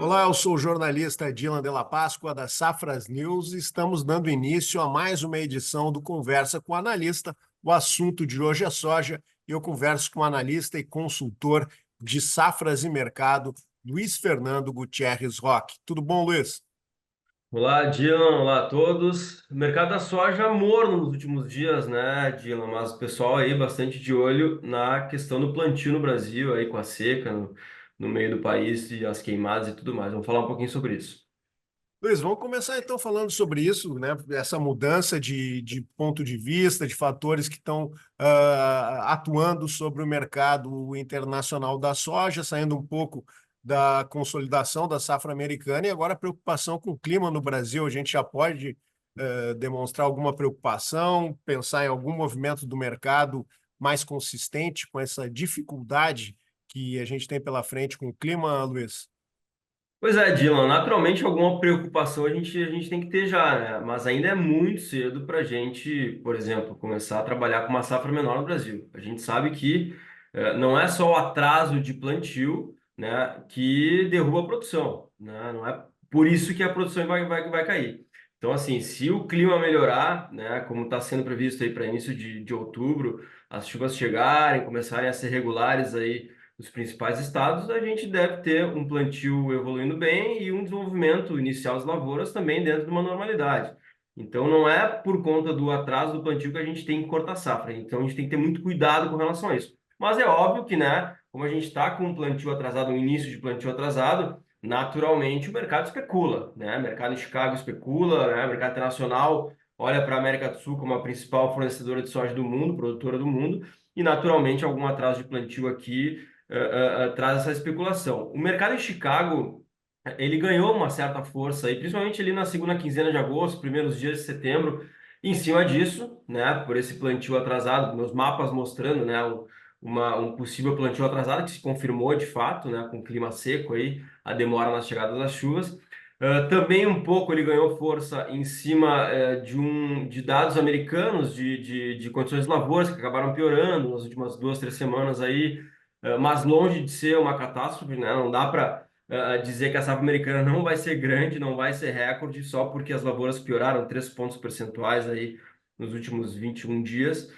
Olá, eu sou o jornalista Dylan Della Páscoa da Safras News e estamos dando início a mais uma edição do Conversa com o Analista. O assunto de hoje é soja e eu converso com o analista e consultor de safras e mercado, Luiz Fernando Gutierrez Roque. Tudo bom, Luiz? Olá, Dylan. Olá a todos. O mercado da soja morno nos últimos dias, né, Dylan? Mas o pessoal aí bastante de olho na questão do plantio no Brasil, aí com a seca no meio do país e as queimadas e tudo mais. Vamos falar um pouquinho sobre isso. Luiz, vamos começar então falando sobre isso, né? Essa mudança de ponto de vista, de fatores que estão atuando sobre o mercado internacional da soja, saindo um pouco da consolidação da safra americana e agora a preocupação com o clima no Brasil. A gente já pode demonstrar alguma preocupação, pensar em algum movimento do mercado mais consistente com essa dificuldade que a gente tem pela frente com o clima, Luiz? Pois é, Dylan, naturalmente alguma preocupação a gente tem que ter já, né? Mas ainda é muito cedo para a gente, por exemplo, começar a trabalhar com uma safra menor no Brasil. A gente sabe que não é só o atraso de plantio, né, que derruba a produção, né? Não é por isso que a produção vai cair. Então, assim, se o clima melhorar, né, como está sendo previsto aí para início de outubro, as chuvas chegarem, começarem a ser regulares aí nos principais estados, a gente deve ter um plantio evoluindo bem e um desenvolvimento inicial das lavouras também dentro de uma normalidade. Então, não é por conta do atraso do plantio que a gente tem que cortar safra. Então, a gente tem que ter muito cuidado com relação a isso. Mas é óbvio que, né, como a gente está com um plantio atrasado, um início de plantio atrasado, naturalmente o mercado especula, né? O mercado em Chicago especula, né? O mercado internacional olha para a América do Sul como a principal fornecedora de soja do mundo, produtora do mundo, e naturalmente algum atraso de plantio aqui traz essa especulação. O mercado em Chicago, ele ganhou uma certa força, aí, principalmente ali na segunda quinzena de agosto, primeiros dias de setembro, em cima disso, né, por esse plantio atrasado, meus mapas mostrando, né, um possível plantio atrasado que se confirmou de fato, né, com o clima seco aí, a demora na chegada das chuvas. Também um pouco ele ganhou força em cima de dados americanos de condições de lavouras que acabaram piorando nas últimas 2, 3 semanas aí, mas longe de ser uma catástrofe, né? Não dá para dizer que a safra americana não vai ser grande, não vai ser recorde, só porque as lavouras pioraram 3 pontos percentuais aí nos últimos 21 dias.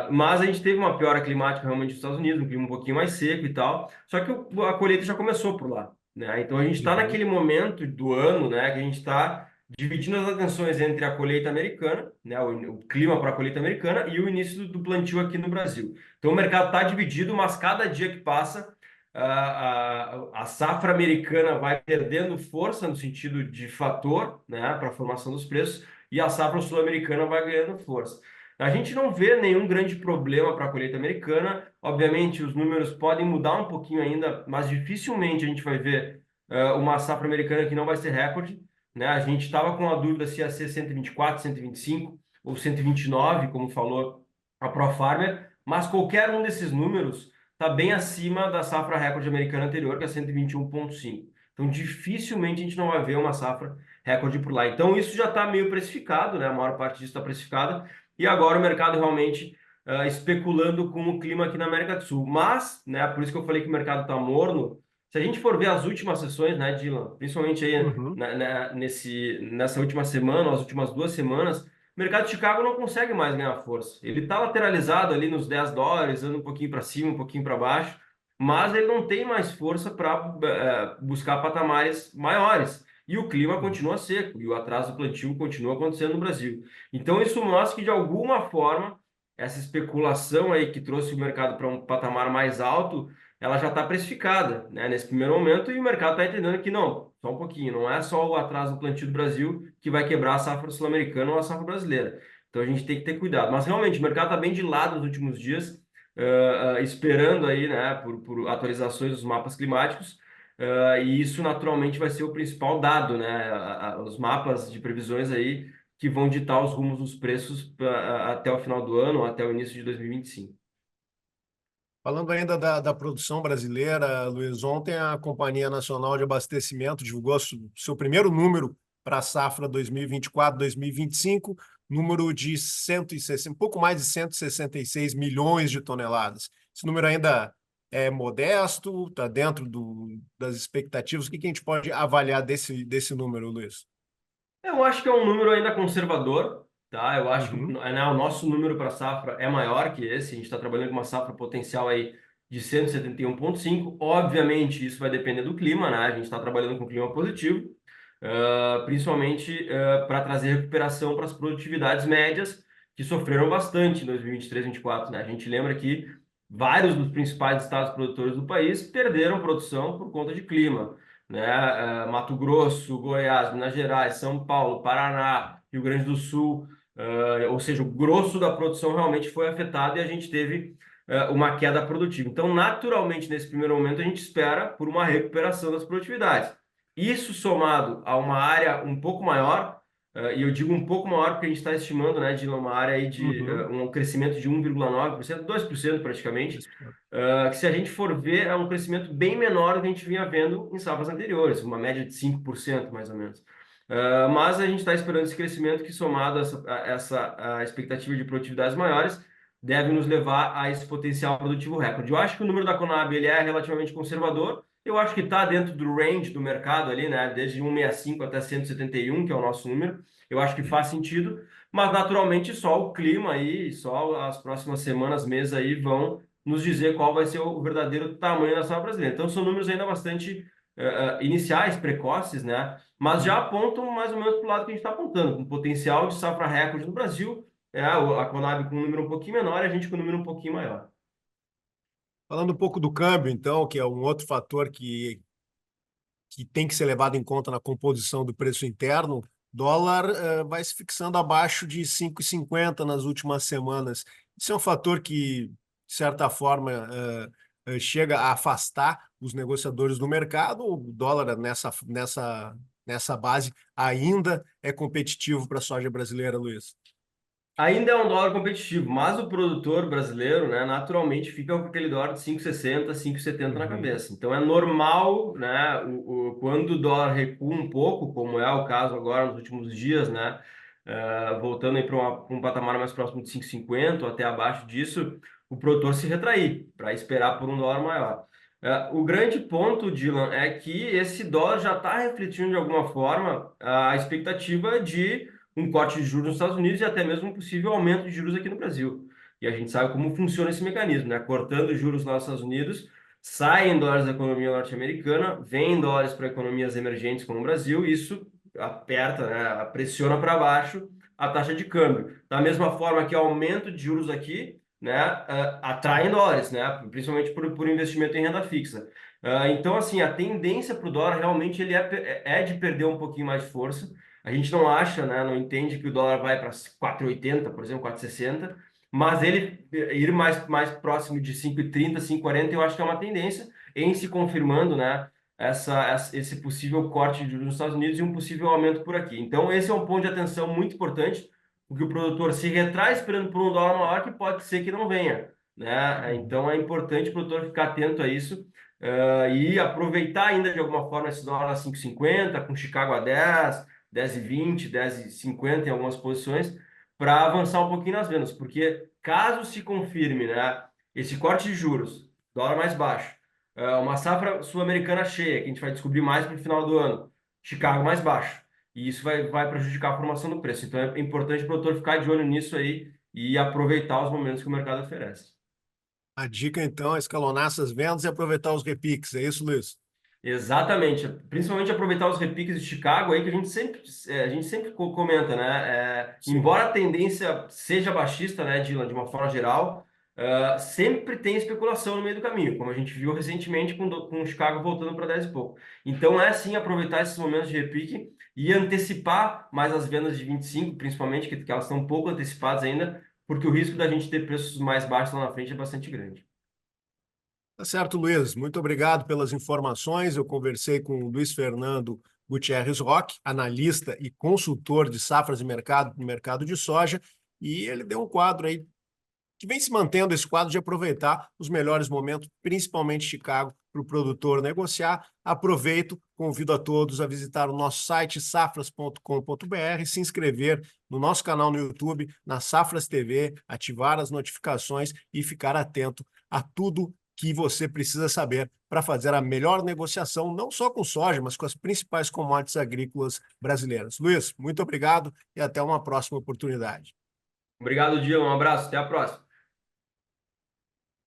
Mas a gente teve uma piora climática realmente nos Estados Unidos, um clima um pouquinho mais seco e tal, só que a colheita já começou por lá, né? Então a gente está Uhum. naquele momento do ano, né, que a gente está dividindo as atenções entre a colheita americana, né, o clima para a colheita americana e o início do plantio aqui no Brasil. Então o mercado está dividido, mas cada dia que passa, a safra americana vai perdendo força no sentido de fator, né, para a formação dos preços, e a safra sul-americana vai ganhando força. A gente não vê nenhum grande problema para a colheita americana. Obviamente, os números podem mudar um pouquinho ainda, mas dificilmente a gente vai ver uma safra americana que não vai ser recorde, né? A gente estava com a dúvida se ia ser 124, 125 ou 129, como falou a ProFarmer, mas qualquer um desses números está bem acima da safra recorde americana anterior, que é 121,5. Então, dificilmente a gente não vai ver uma safra recorde por lá. Então, isso já está meio precificado, né? A maior parte disso está precificada. E agora o mercado realmente especulando com o clima aqui na América do Sul. Mas, né, por isso que eu falei que o mercado está morno. Se a gente for ver as últimas sessões, né, Dylan, principalmente aí Uhum. nessa última semana, as últimas 2 semanas, o mercado de Chicago não consegue mais ganhar força. Ele está lateralizado ali nos US$ 10, anda um pouquinho para cima, um pouquinho para baixo, mas ele não tem mais força para buscar patamares maiores. E o clima Uhum. continua seco, e o atraso do plantio continua acontecendo no Brasil. Então, isso mostra que, de alguma forma, essa especulação aí que trouxe o mercado para um patamar mais alto, ela já está precificada, né, nesse primeiro momento, e o mercado está entendendo que não, só um pouquinho, não é só o atraso do plantio do Brasil que vai quebrar a safra sul-americana ou a safra brasileira. Então, a gente tem que ter cuidado. Mas, realmente, o mercado está bem de lado nos últimos dias, esperando aí, né, por atualizações dos mapas climáticos, e isso naturalmente vai ser o principal dado, né? Os mapas de previsões aí que vão ditar os rumos dos preços até o final do ano, até o início de 2025. Falando ainda da produção brasileira, Luiz, ontem a Companhia Nacional de Abastecimento divulgou seu primeiro número para a safra 2024-2025, número de 160, um pouco mais de 166 milhões de toneladas. Esse número ainda é modesto, está dentro das expectativas? O que a gente pode avaliar desse número, Luiz? Eu acho que é um número ainda conservador, tá? Eu acho que Uhum, né, o nosso número para safra é maior que esse. A gente está trabalhando com uma safra potencial aí de 171,5. Obviamente, isso vai depender do clima, né? A gente está trabalhando com clima positivo, principalmente para trazer recuperação para as produtividades médias que sofreram bastante em 2023 e 2024, né? A gente lembra que vários dos principais estados produtores do país perderam produção por conta de clima, né? Mato Grosso, Goiás, Minas Gerais, São Paulo, Paraná, Rio Grande do Sul, ou seja, o grosso da produção realmente foi afetado e a gente teve uma queda produtiva. Então, naturalmente, nesse primeiro momento, a gente espera por uma recuperação das produtividades. Isso somado a uma área um pouco maior, e eu digo um pouco maior porque a gente está estimando, né, de uma área aí de uhum. um crescimento de 1,9%, 2% praticamente, que se a gente for ver, é um crescimento bem menor do que a gente vinha vendo em safras anteriores, uma média de 5% mais ou menos. Mas a gente está esperando esse crescimento que, somado a essa expectativa de produtividades maiores, deve nos levar a esse potencial produtivo recorde. Eu acho que o número da Conab ele é relativamente conservador, eu acho que está dentro do range do mercado ali, né? Desde 165 até 171, que é o nosso número. Eu acho que faz sentido, mas naturalmente só o clima aí, só as próximas semanas, meses aí vão nos dizer qual vai ser o verdadeiro tamanho da safra brasileira. Então são números ainda bastante iniciais, precoces, né? Mas já apontam mais ou menos para o lado que a gente está apontando, com potencial de safra recorde no Brasil, a Conab com um número um pouquinho menor e a gente com um número um pouquinho maior. Falando um pouco do câmbio, então, que é um outro fator que tem que ser levado em conta na composição do preço interno, dólar vai se fixando abaixo de 5,50 nas últimas semanas. Isso é um fator que, de certa forma, chega a afastar os negociadores do mercado. O dólar nessa base ainda é competitivo para a soja brasileira, Luiz. Ainda é um dólar competitivo, mas o produtor brasileiro, né, naturalmente fica com aquele dólar de 5,60, 5,70 na Uhum. cabeça. Então é normal, né, quando o dólar recua um pouco, como é o caso agora nos últimos dias, né, voltando aí para um patamar mais próximo de 5,50 ou até abaixo disso, o produtor se retrair para esperar por um dólar maior. O grande ponto, Dylan, é que esse dólar já está refletindo de alguma forma a expectativa de um corte de juros nos Estados Unidos e até mesmo um possível aumento de juros aqui no Brasil. E a gente sabe como funciona esse mecanismo, né? Cortando juros nos Estados Unidos, saem dólares da economia norte-americana, vêm dólares para economias emergentes como o Brasil, e isso aperta, né? Pressiona para baixo a taxa de câmbio. Da mesma forma que aumento de juros aqui, né? Atraem dólares, né? Principalmente por investimento em renda fixa. Então, assim, a tendência para o dólar realmente ele é de perder um pouquinho mais de força. A gente não acha, né, não entende que o dólar vai para 4,80, por exemplo, 4,60, mas ele ir mais próximo de 5,30, 5,40, eu acho que é uma tendência em se confirmando, né, esse possível corte de juros nos Estados Unidos e um possível aumento por aqui. Então, esse é um ponto de atenção muito importante, porque o produtor se retrai esperando por um dólar maior que pode ser que não venha, né? Uhum. Então, é importante o produtor ficar atento a isso. E aproveitar ainda de alguma forma esse dólar a 5,50, com Chicago a 10, 10,20, 10,50 em algumas posições, para avançar um pouquinho nas vendas, porque caso se confirme, né, esse corte de juros, dólar mais baixo, uma safra sul-americana cheia, que a gente vai descobrir mais para o final do ano, Chicago mais baixo, e isso vai prejudicar a formação do preço. Então é importante o produtor ficar de olho nisso aí e aproveitar os momentos que o mercado oferece. A dica, então, é escalonar essas vendas e aproveitar os repiques. É isso, Luiz? Exatamente, principalmente aproveitar os repiques de Chicago aí que a gente sempre comenta, né? Sim. Embora a tendência seja baixista, né, Dylan, de uma forma geral, sempre tem especulação no meio do caminho, como a gente viu recentemente com Chicago voltando para 10 e pouco. Então é sim aproveitar esses momentos de repique e antecipar mais as vendas de 25, principalmente, que elas estão um pouco antecipadas ainda, porque o risco da gente ter preços mais baixos lá na frente é bastante grande. Tá certo, Luiz. Muito obrigado pelas informações. Eu conversei com o Luiz Fernando Gutierrez Roque, analista e consultor de safras e mercado no mercado de soja, e ele deu um quadro aí que vem se mantendo esse quadro de aproveitar os melhores momentos, principalmente Chicago, para o produtor negociar. Aproveito, convido a todos a visitar o nosso site safras.com.br, se inscrever no nosso canal no YouTube, na Safras TV, ativar as notificações e ficar atento a tudo que você precisa saber para fazer a melhor negociação, não só com soja, mas com as principais commodities agrícolas brasileiras. Luiz, muito obrigado e até uma próxima oportunidade. Obrigado, Dylan. Um abraço. Até a próxima.